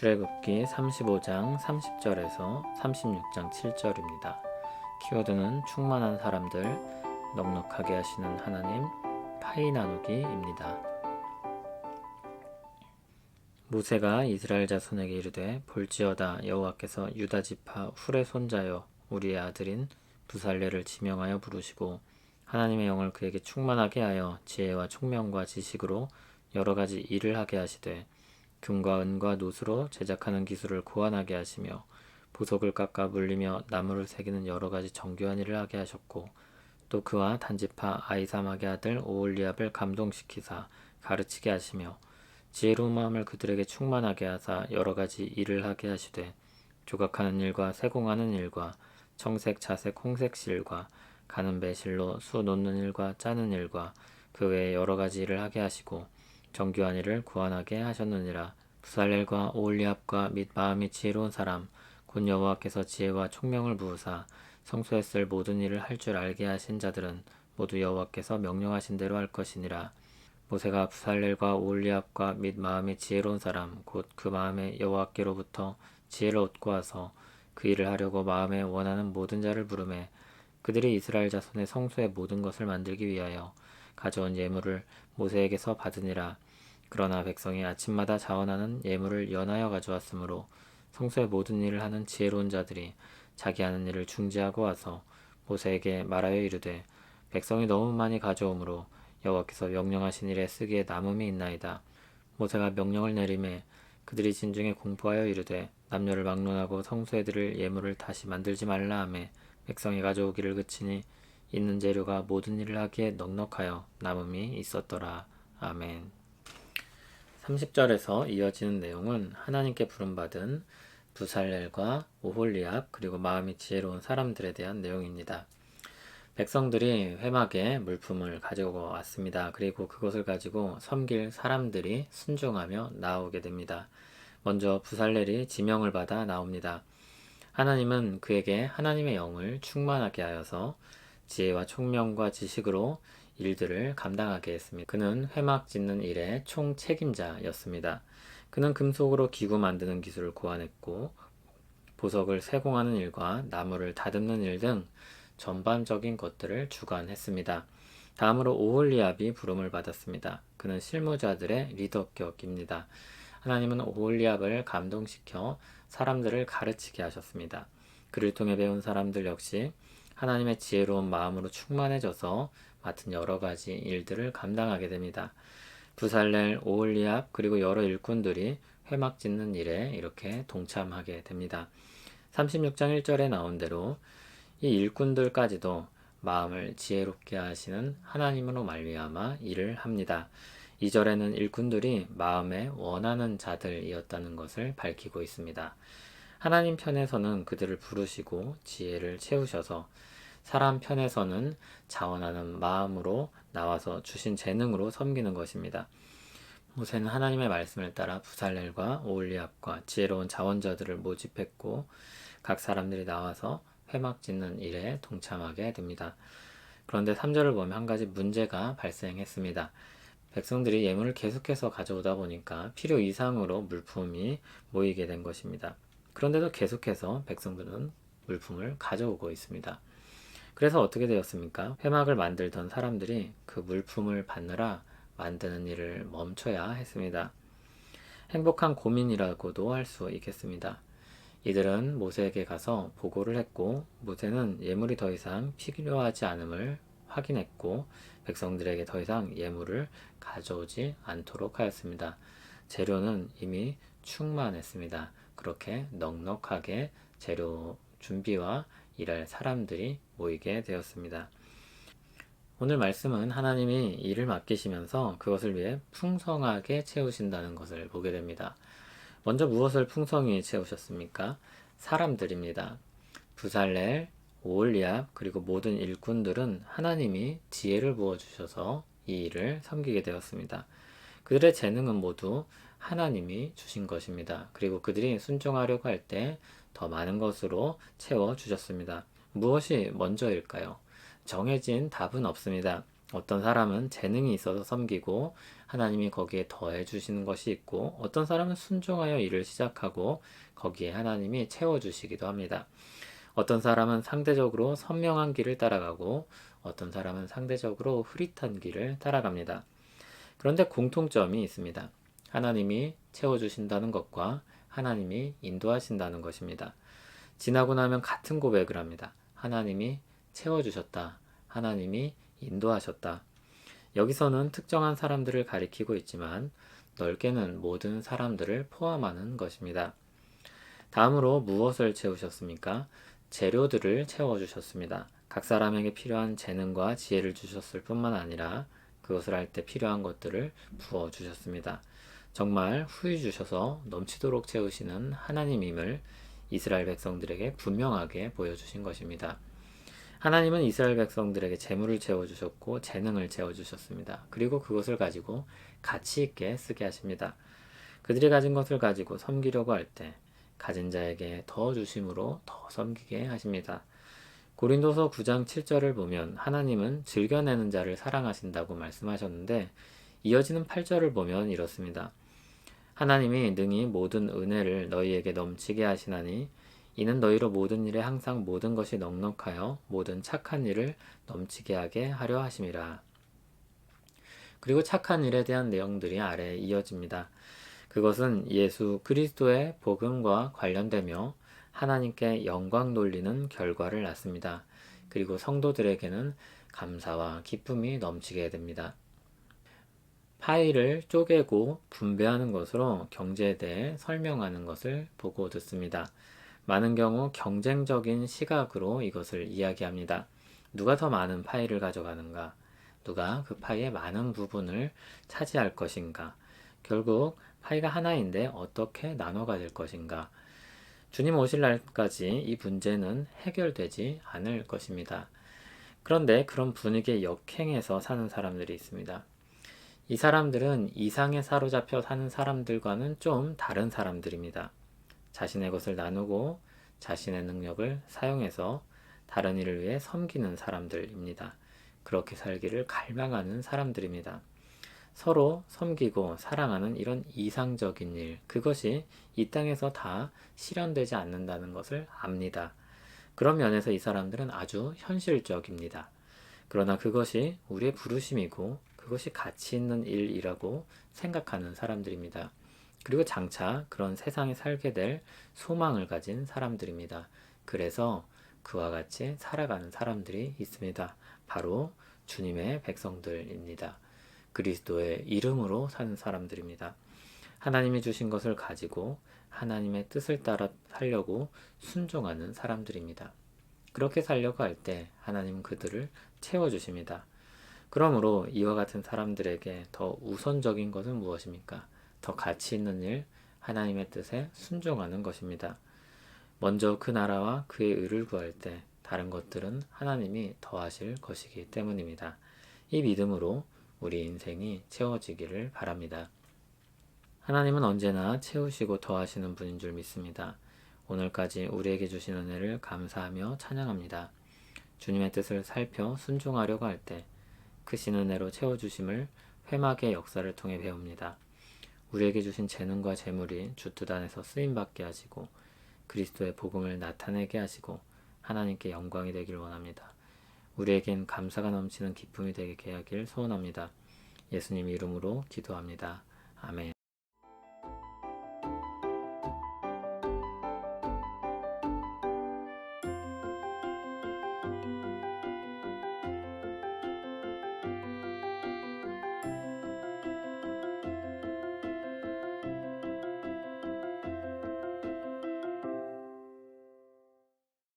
출애굽기 35장 30절에서 36장 7절입니다. 키워드는 충만한 사람들, 넉넉하게 하시는 하나님, 파이 나누기입니다. 모세가 이스라엘 자손에게 이르되 볼지어다 여호와께서 유다 지파 훌의 손자여 우리의 아들인 부살레를 지명하여 부르시고 하나님의 영을 그에게 충만하게 하여 지혜와 총명과 지식으로 여러 가지 일을 하게 하시되 금과 은과 노수로 제작하는 기술을 고안하게 하시며 보석을 깎아 물리며 나무를 새기는 여러 가지 정교한 일을 하게 하셨고 또 그와 단지파 아이사막의 아들 오홀리압을 감동시키사 가르치게 하시며 지혜로운 마음을 그들에게 충만하게 하사 여러 가지 일을 하게 하시되 조각하는 일과 세공하는 일과 청색, 자색, 홍색 실과 가는 배실로 수 놓는 일과 짜는 일과 그 외에 여러 가지 일을 하게 하시고 정교한 일을 구안하게 하셨느니라. 부살렐과 오홀리압과 및 마음이 지혜로운 사람 곧 여호와께서 지혜와 총명을 부으사 성소에 쓸 모든 일을 할 줄 알게 하신 자들은 모두 여호와께서 명령하신 대로 할 것이니라. 모세가 부살렐과 오홀리압과 및 마음이 지혜로운 사람 곧 그 마음에 여호와께로부터 지혜를 얻고 와서 그 일을 하려고 마음에 원하는 모든 자를 부르매 그들이 이스라엘 자손의 성소의 모든 것을 만들기 위하여 가져온 예물을 모세에게서 받으니라. 그러나 백성이 아침마다 자원하는 예물을 연하여 가져왔으므로 성소의 모든 일을 하는 지혜로운 자들이 자기 하는 일을 중지하고 와서 모세에게 말하여 이르되 백성이 너무 많이 가져오므로 여호와께서 명령하신 일에 쓰기에 남음이 있나이다. 모세가 명령을 내리매 그들이 진중에 공포하여 이르되 남녀를 막론하고 성소에 드릴 예물을 다시 만들지 말라 하매 백성이 가져오기를 그치니 있는 재료가 모든 일을 하기에 넉넉하여 남음이 있었더라. 아멘. 30절에서 이어지는 내용은 하나님께 부름받은 부살렐과 오홀리압 그리고 마음이 지혜로운 사람들에 대한 내용입니다. 백성들이 회막에 물품을 가지고 왔습니다. 그리고 그것을 가지고 섬길 사람들이 순종하며 나오게 됩니다. 먼저 부살렐이 지명을 받아 나옵니다. 하나님은 그에게 하나님의 영을 충만하게 하여서 지혜와 총명과 지식으로 일들을 감당하게 했습니다. 그는 회막 짓는 일의 총책임자였습니다. 그는 금속으로 기구 만드는 기술을 고안했고 보석을 세공하는 일과 나무를 다듬는 일 등 전반적인 것들을 주관했습니다. 다음으로 오홀리압이 부름을 받았습니다. 그는 실무자들의 리더격입니다. 하나님은 오홀리압을 감동시켜 사람들을 가르치게 하셨습니다. 그를 통해 배운 사람들 역시 하나님의 지혜로운 마음으로 충만해져서 맡은 여러 가지 일들을 감당하게 됩니다. 부살렐, 오홀리압 그리고 여러 일꾼들이 회막 짓는 일에 이렇게 동참하게 됩니다. 36장 1절에 나온 대로 이 일꾼들까지도 마음을 지혜롭게 하시는 하나님으로 말미암아 일을 합니다. 2절에는 일꾼들이 마음에 원하는 자들이었다는 것을 밝히고 있습니다. 하나님 편에서는 그들을 부르시고 지혜를 채우셔서 사람 편에서는 자원하는 마음으로 나와서 주신 재능으로 섬기는 것입니다. 모세는 하나님의 말씀을 따라 부살렐과 오홀리압과 지혜로운 자원자들을 모집했고 각 사람들이 나와서 회막 짓는 일에 동참하게 됩니다. 그런데 3절을 보면 한 가지 문제가 발생했습니다. 백성들이 예물을 계속해서 가져오다 보니까 필요 이상으로 물품이 모이게 된 것입니다. 그런데도 계속해서 백성들은 물품을 가져오고 있습니다. 그래서 어떻게 되었습니까? 회막을 만들던 사람들이 그 물품을 받느라 만드는 일을 멈춰야 했습니다. 행복한 고민이라고도 할 수 있겠습니다. 이들은 모세에게 가서 보고를 했고 모세는 예물이 더 이상 필요하지 않음을 확인했고 백성들에게 더 이상 예물을 가져오지 않도록 하였습니다. 재료는 이미 충만했습니다. 그렇게 넉넉하게 재료 준비와 일할 사람들이 모이게 되었습니다. 오늘 말씀은 하나님이 일을 맡기시면서 그것을 위해 풍성하게 채우신다는 것을 보게 됩니다. 먼저 무엇을 풍성히 채우셨습니까? 사람들입니다. 부살렐, 오홀리압 그리고 모든 일꾼들은 하나님이 지혜를 부어주셔서 이 일을 섬기게 되었습니다. 그들의 재능은 모두 하나님이 주신 것입니다. 그리고 그들이 순종하려고 할 때 더 많은 것으로 채워주셨습니다. 무엇이 먼저일까요? 정해진 답은 없습니다. 어떤 사람은 재능이 있어서 섬기고 하나님이 거기에 더해 주시는 것이 있고, 어떤 사람은 순종하여 일을 시작하고 거기에 하나님이 채워주시기도 합니다. 어떤 사람은 상대적으로 선명한 길을 따라가고 어떤 사람은 상대적으로 흐릿한 길을 따라갑니다. 그런데 공통점이 있습니다. 하나님이 채워주신다는 것과 하나님이 인도하신다는 것입니다. 지나고 나면 같은 고백을 합니다. 하나님이 채워주셨다. 하나님이 인도하셨다. 여기서는 특정한 사람들을 가리키고 있지만 넓게는 모든 사람들을 포함하는 것입니다. 다음으로 무엇을 채우셨습니까? 재료들을 채워주셨습니다. 각 사람에게 필요한 재능과 지혜를 주셨을 뿐만 아니라 그것을 할 때 필요한 것들을 부어주셨습니다. 정말 후히 주셔서 넘치도록 채우시는 하나님임을 이스라엘 백성들에게 분명하게 보여주신 것입니다. 하나님은 이스라엘 백성들에게 재물을 채워주셨고 재능을 채워주셨습니다. 그리고 그것을 가지고 가치 있게 쓰게 하십니다. 그들이 가진 것을 가지고 섬기려고 할 때 가진 자에게 더 주심으로 더 섬기게 하십니다. 고린도서 9장 7절을 보면 하나님은 즐겨내는 자를 사랑하신다고 말씀하셨는데, 이어지는 8절을 보면 이렇습니다. 하나님이 능히 모든 은혜를 너희에게 넘치게 하시나니 이는 너희로 모든 일에 항상 모든 것이 넉넉하여 모든 착한 일을 넘치게 하게 하려 하심이라. 그리고 착한 일에 대한 내용들이 아래에 이어집니다. 그것은 예수 그리스도의 복음과 관련되며 하나님께 영광 돌리는 결과를 낳습니다. 그리고 성도들에게는 감사와 기쁨이 넘치게 됩니다. 파일을 쪼개고 분배하는 것으로 경제에 대해 설명하는 것을 보고 듣습니다. 많은 경우 경쟁적인 시각으로 이것을 이야기합니다. 누가 더 많은 파일을 가져가는가? 누가 그 파이의 많은 부분을 차지할 것인가? 결국 파이가 하나인데 어떻게 나눠 가질 것인가? 주님 오실 날까지 이 문제는 해결되지 않을 것입니다. 그런데 그런 분위기에 역행해서 사는 사람들이 있습니다. 이 사람들은 이상에 사로잡혀 사는 사람들과는 좀 다른 사람들입니다. 자신의 것을 나누고 자신의 능력을 사용해서 다른 이를 위해 섬기는 사람들입니다. 그렇게 살기를 갈망하는 사람들입니다. 서로 섬기고 사랑하는 이런 이상적인 일, 그것이 이 땅에서 다 실현되지 않는다는 것을 압니다. 그런 면에서 이 사람들은 아주 현실적입니다. 그러나 그것이 우리의 부르심이고 그것이 가치 있는 일이라고 생각하는 사람들입니다. 그리고 장차 그런 세상에 살게 될 소망을 가진 사람들입니다. 그래서 그와 같이 살아가는 사람들이 있습니다. 바로 주님의 백성들입니다. 그리스도의 이름으로 사는 사람들입니다. 하나님이 주신 것을 가지고 하나님의 뜻을 따라 살려고 순종하는 사람들입니다. 그렇게 살려고 할 때 하나님은 그들을 채워주십니다. 그러므로 이와 같은 사람들에게 더 우선적인 것은 무엇입니까? 더 가치 있는 일, 하나님의 뜻에 순종하는 것입니다. 먼저 그 나라와 그의 의를 구할 때 다른 것들은 하나님이 더하실 것이기 때문입니다. 이 믿음으로 우리 인생이 채워지기를 바랍니다. 하나님은 언제나 채우시고 더하시는 분인 줄 믿습니다. 오늘까지 우리에게 주신 은혜를 감사하며 찬양합니다. 주님의 뜻을 살펴 순종하려고 할 때 크신 은혜로 채워주심을 회막의 역사를 통해 배웁니다. 우리에게 주신 재능과 재물이 주 뜻 안에서 쓰임받게 하시고 그리스도의 복음을 나타내게 하시고 하나님께 영광이 되길 원합니다. 우리에겐 감사가 넘치는 기쁨이 되게 하길 소원합니다. 예수님 이름으로 기도합니다. 아멘.